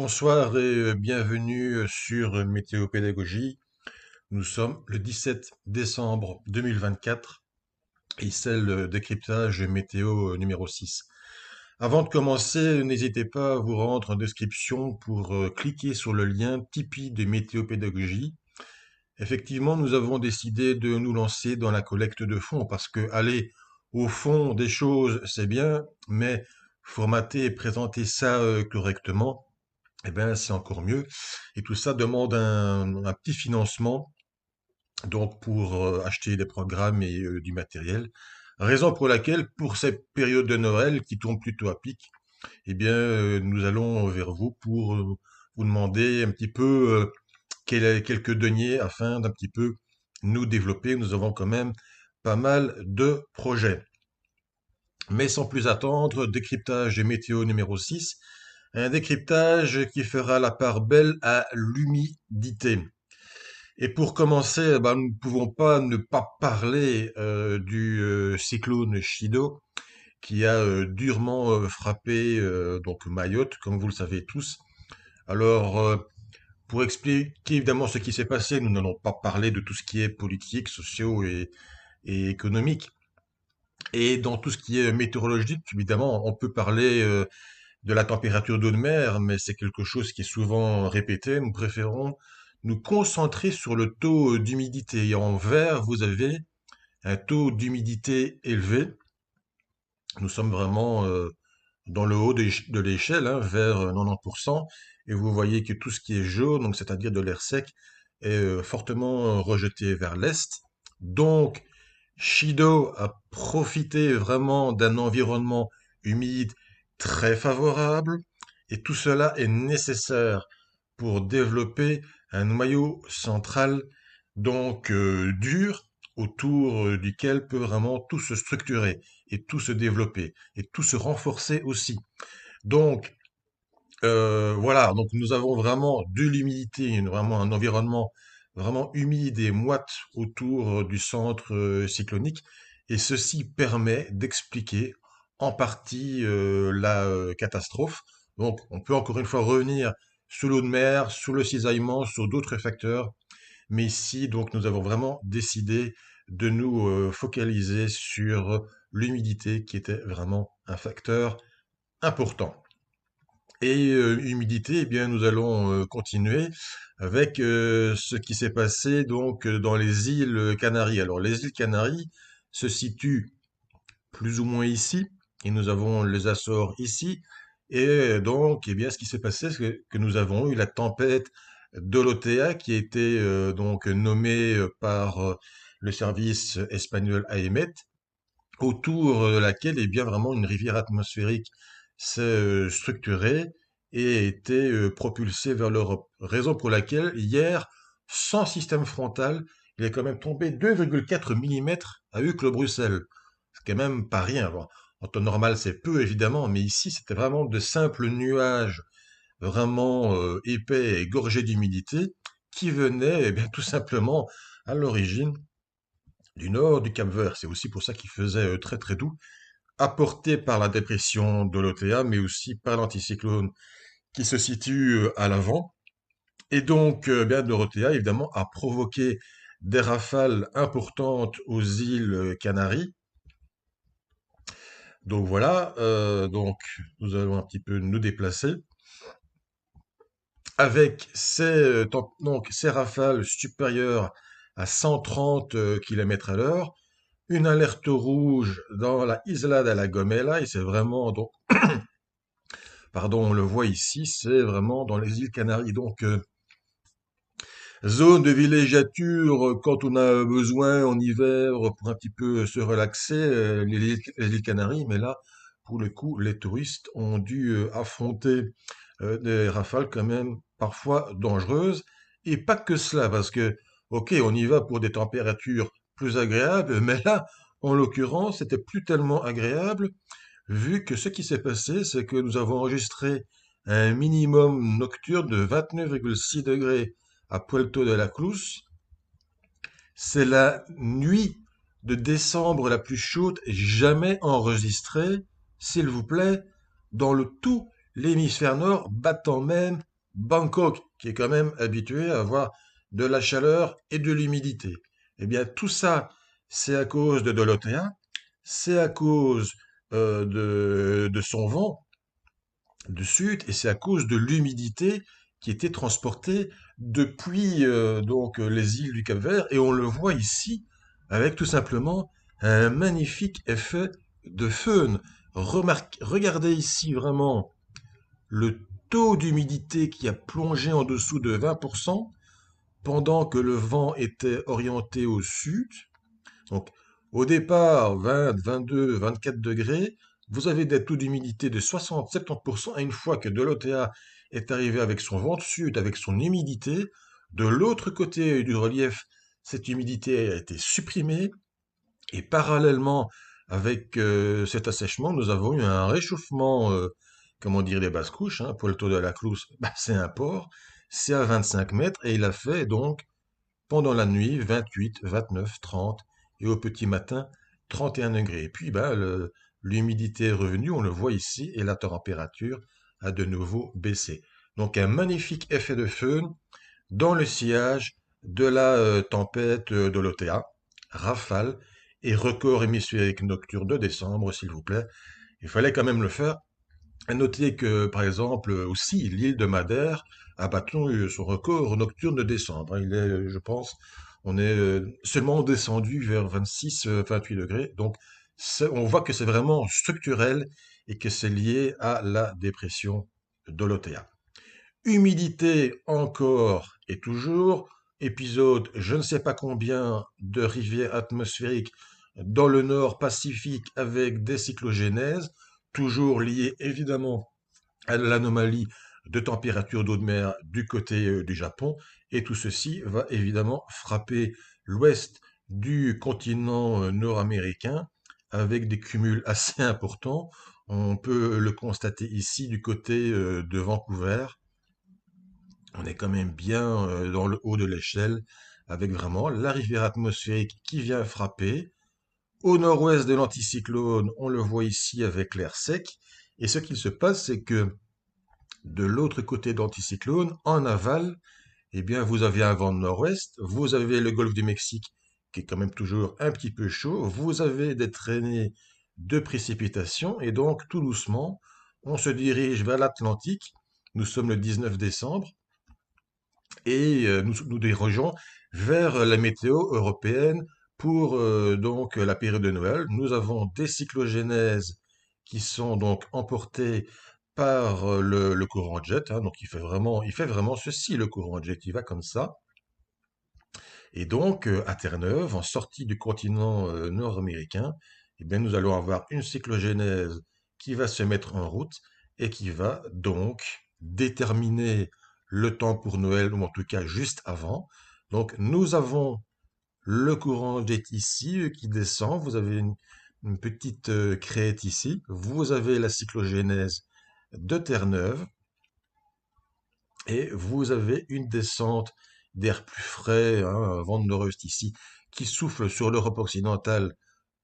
Bonsoir et bienvenue sur Météo Pédagogie. Nous sommes le 17 décembre 2024 et c'est le décryptage météo numéro 6. Avant de commencer, n'hésitez pas à vous rendre en description pour cliquer sur le lien Tipeee de Météo Pédagogie. Effectivement, nous avons décidé de nous lancer dans la collecte de fonds parce que aller au fond des choses, c'est bien, mais formater et présenter ça correctement, eh bien, c'est encore mieux. Et tout ça demande un petit financement, donc pour acheter des programmes et du matériel. Raison pour laquelle, pour cette période de Noël qui tombe plutôt à pic, eh bien, nous allons vers vous pour vous demander un petit peu quelques deniers afin d'un petit peu nous développer. Nous avons quand même pas mal de projets. Mais sans plus attendre, décryptage météo numéro 6. Un décryptage qui fera la part belle à l'humidité. Et pour commencer, nous ne pouvons pas ne pas parler du cyclone Chido qui a durement frappé donc Mayotte, comme vous le savez tous. Alors, pour expliquer évidemment ce qui s'est passé, nous n'allons pas parler de tout ce qui est politique, sociaux et économique. Et dans tout ce qui est météorologique, évidemment, on peut parler de la température d'eau de mer, mais c'est quelque chose qui est souvent répété. Nous préférons nous concentrer sur le taux d'humidité. Et en vert, vous avez un taux d'humidité élevé. Nous sommes vraiment dans le haut de l'échelle, hein, vers 90%. Et vous voyez que tout ce qui est jaune, donc c'est-à-dire de l'air sec, est fortement rejeté vers l'est. Donc, Shido a profité vraiment d'un environnement humide très favorable et tout cela est nécessaire pour développer un noyau central donc dur autour duquel peut vraiment tout se structurer et tout se développer et tout se renforcer aussi. Donc voilà, donc nous avons vraiment de l'humidité, vraiment un environnement vraiment humide et moite autour du centre cyclonique, et ceci permet d'expliquer en partie la catastrophe. Donc on peut encore une fois revenir sur l'eau de mer, sur le cisaillement, sur d'autres facteurs, mais ici donc nous avons vraiment décidé de nous focaliser sur l'humidité qui était vraiment un facteur important. Et humidité, eh bien, nous allons continuer avec ce qui s'est passé donc dans les îles Canaries. Alors, les îles Canaries se situent plus ou moins ici, et nous avons les Açores ici. Et donc, eh bien, ce qui s'est passé, c'est que nous avons eu la tempête Dorothea, qui a été donc nommée par le service espagnol AEMET, autour de laquelle est bien vraiment une rivière atmosphérique s'est structurée et a été propulsée vers l'Europe. Raison pour laquelle hier, sans système frontal, il est quand même tombé 2,4 mm à Uccle-Bruxelles. C'est quand même pas rien. Bon, en temps normal, c'est peu évidemment, mais ici, c'était vraiment de simples nuages vraiment épais et gorgés d'humidité qui venaient eh bien, tout simplement à l'origine du nord du Cap-Vert. C'est aussi pour ça qu'il faisait très très doux, apporté par la dépression de l'Otéa, mais aussi par l'anticyclone qui se situe à l'avant. Et donc, bien, Dorothea, évidemment, a provoqué des rafales importantes aux îles Canaries. Donc voilà, donc nous allons un petit peu nous déplacer. Avec donc, ces rafales supérieures à 130 km à l'heure, une alerte rouge dans la Isla de la Gomera, et c'est vraiment, donc, pardon, on le voit ici, c'est vraiment dans les îles Canaries. Donc, zone de villégiature quand on a besoin en hiver pour un petit peu se relaxer, les îles Canaries, mais là, pour le coup, les touristes ont dû affronter des rafales quand même parfois dangereuses, et pas que cela, parce que, ok, on y va pour des températures plus agréables, mais là, en l'occurrence, c'était plus tellement agréable, vu que ce qui s'est passé, c'est que nous avons enregistré un minimum nocturne de 29,6 degrés à Puerto de la Cruz. C'est la nuit de décembre la plus chaude jamais enregistrée, s'il vous plaît, dans le tout l'hémisphère nord, battant même Bangkok, qui est quand même habitué à avoir de la chaleur et de l'humidité. Eh bien, tout ça, c'est à cause de l'océan, c'est à cause de son vent du sud, et c'est à cause de l'humidité qui était transportée depuis les îles du Cap-Vert, et on le voit ici avec tout simplement un magnifique effet de föhn. Regardez ici vraiment le taux d'humidité qui a plongé en dessous de 20% pendant que le vent était orienté au sud. Donc, au départ, 20, 22, 24 degrés, vous avez des taux d'humidité de 60-70%, et une fois que de l'OTA est arrivé avec son vent de sud, avec son humidité, de l'autre côté du relief, cette humidité a été supprimée, et parallèlement avec cet assèchement, nous avons eu un réchauffement, comment dire, des basses couches. Hein. Puerto de la Cruz, bah, c'est un port, c'est à 25 mètres, et il a fait donc pendant la nuit, 28, 29, 30, et au petit matin, 31 degrés. Et puis, bah, l'humidité est revenue, on le voit ici, et la température a de nouveau baissé. Donc, un magnifique effet de föhn dans le sillage de la tempête Dorothea, rafale et record hémisphérique nocturne de décembre, s'il vous plaît. Il fallait quand même le faire. À noter que, par exemple, aussi, l'île de Madère a battu son record nocturne de décembre. Hein. Il est, je pense, on est seulement descendu vers 26, 28 degrés. Donc, on voit que c'est vraiment structurel et que c'est lié à la dépression de l'Otea. Humidité encore et toujours. Épisode je ne sais pas combien de rivières atmosphériques dans le nord Pacifique avec des cyclogénèses, toujours liées évidemment à l'anomalie de température d'eau de mer du côté du Japon. Et tout ceci va évidemment frapper l'ouest du continent nord-américain avec des cumuls assez importants. On peut le constater ici du côté de Vancouver. On est quand même bien dans le haut de l'échelle avec vraiment la rivière atmosphérique qui vient frapper. Au nord-ouest de l'anticyclone, on le voit ici avec l'air sec. Et ce qu'il se passe, c'est que de l'autre côté de l'anticyclone, en aval, eh bien, vous avez un vent de nord-ouest, vous avez le golfe du Mexique qui est quand même toujours un petit peu chaud, vous avez des traînées de précipitations, et donc tout doucement, on se dirige vers l'Atlantique. Nous sommes le 19 décembre, et nous dirigeons vers la météo européenne pour la période de Noël. Nous avons des cyclogénèses qui sont donc emportées par le courant jet. Hein. Donc il fait vraiment ceci, le courant jet. Il va comme ça. Et donc à Terre-Neuve, en sortie du continent nord-américain, eh bien, nous allons avoir une cyclogénèse qui va se mettre en route et qui va donc déterminer le temps pour Noël, ou en tout cas juste avant. Donc nous avons le courant jet ici qui descend. Vous avez une petite crête ici. Vous avez la cyclogénèse de Terre-Neuve et vous avez une descente d'air plus frais, hein, un vent de nord-est ici, qui souffle sur l'Europe occidentale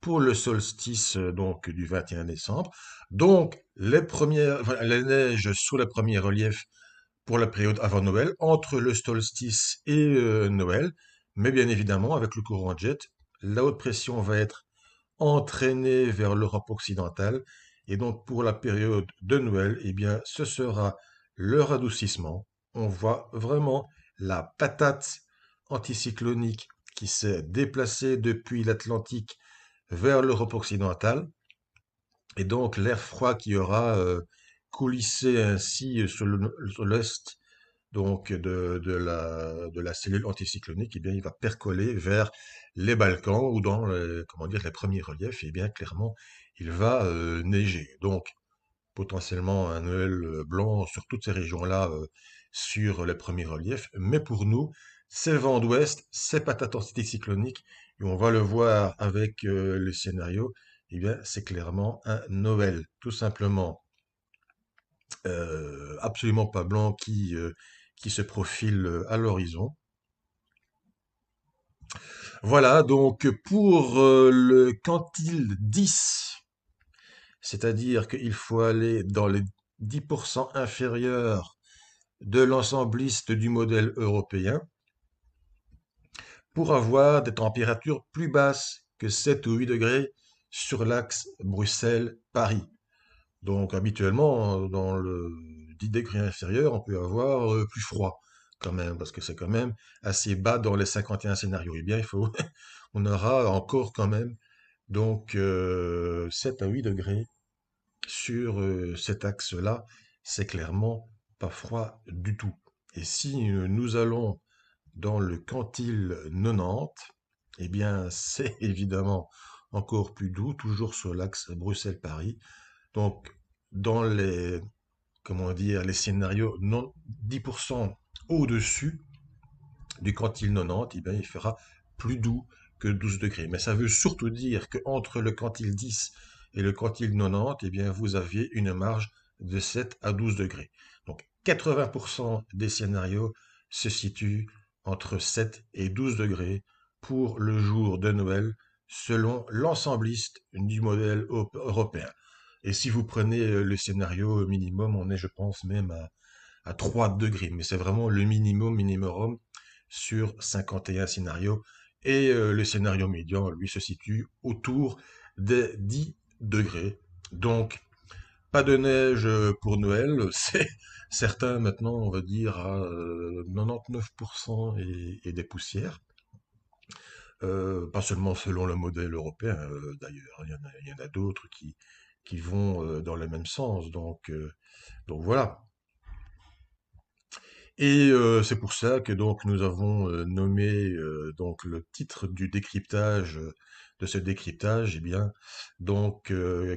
pour le solstice donc du 21 décembre. Donc voilà, les neiges sous le premier relief pour la période avant Noël, entre le solstice et Noël. Mais bien évidemment, avec le courant jet, la haute pression va être entraînée vers l'Europe occidentale. Et donc, pour la période de Noël, eh bien, ce sera le radoucissement. On voit vraiment la patate anticyclonique qui s'est déplacée depuis l'Atlantique vers l'Europe occidentale. Et donc, l'air froid qui aura coulissé ainsi sur l'est donc de la cellule anticyclonique, eh bien, il va percoler vers les Balkans ou dans comment dire, les premiers reliefs, et bien clairement, il va neiger. Donc, potentiellement un Noël blanc sur toutes ces régions-là, sur les premiers reliefs. Mais pour nous, c'est le vent d'ouest, c'est patate anticyclonique, et on va le voir avec le scénario, eh bien, c'est clairement un Noël, tout simplement absolument pas blanc qui se profile à l'horizon. Voilà, donc pour le quantile 10, c'est-à-dire qu'il faut aller dans les 10% inférieurs de l'ensembliste du modèle européen pour avoir des températures plus basses que 7 ou 8 degrés sur l'axe Bruxelles-Paris. Donc habituellement, dans le 10 degrés inférieur, on peut avoir plus froid quand même, parce que c'est quand même assez bas dans les 51 scénarios. Eh bien, on aura encore quand même donc 7 à 8 degrés sur cet axe-là. C'est clairement pas froid du tout. Et si nous allons dans le quantile 90, eh bien, c'est évidemment encore plus doux, toujours sur l'axe Bruxelles-Paris. Donc, dans les, comment dire, les scénarios non 10% au-dessus du quantile 90, eh bien, il fera plus doux que 12 degrés. Mais ça veut surtout dire qu'entre le quantile 10 et le quantile 90, eh bien, vous aviez une marge de 7 à 12 degrés. Donc, 80% des scénarios se situent entre 7 et 12 degrés pour le jour de Noël, selon l'ensembliste du modèle européen. Et si vous prenez le scénario minimum, on est, je pense, même à 3 degrés. Mais c'est vraiment le minimum sur 51 scénarios. Et le scénario médian, lui, se situe autour des 10 degrés. Donc, pas de neige pour Noël. C'est certains maintenant, on va dire, à 99% et des poussières. Pas seulement selon le modèle européen, d'ailleurs. Il y en a d'autres qui vont dans le même sens. Donc voilà. Et c'est pour ça que donc nous avons nommé donc le titre du décryptage de ce décryptage, eh bien donc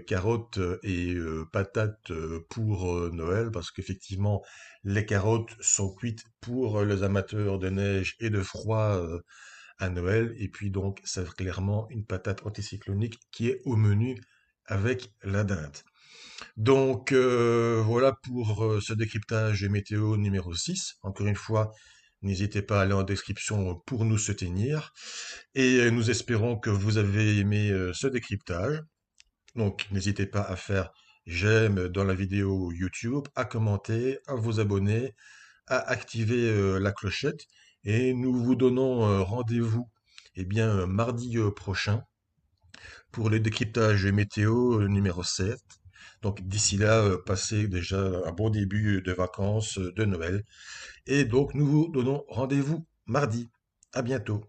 carottes et patates pour Noël, parce qu'effectivement les carottes sont cuites pour les amateurs de neige et de froid à Noël, et puis donc c'est clairement une patate anticyclonique qui est au menu avec la dinde. Donc voilà pour ce décryptage météo numéro 6. Encore une fois, n'hésitez pas à aller en description pour nous soutenir. Et nous espérons que vous avez aimé ce décryptage. Donc n'hésitez pas à faire j'aime dans la vidéo YouTube, à commenter, à vous abonner, à activer la clochette. Et nous vous donnons rendez-vous eh bien, mardi prochain pour le décryptage météo numéro 7. Donc d'ici là, passez déjà un bon début de vacances de Noël. Et donc nous vous donnons rendez-vous mardi. À bientôt.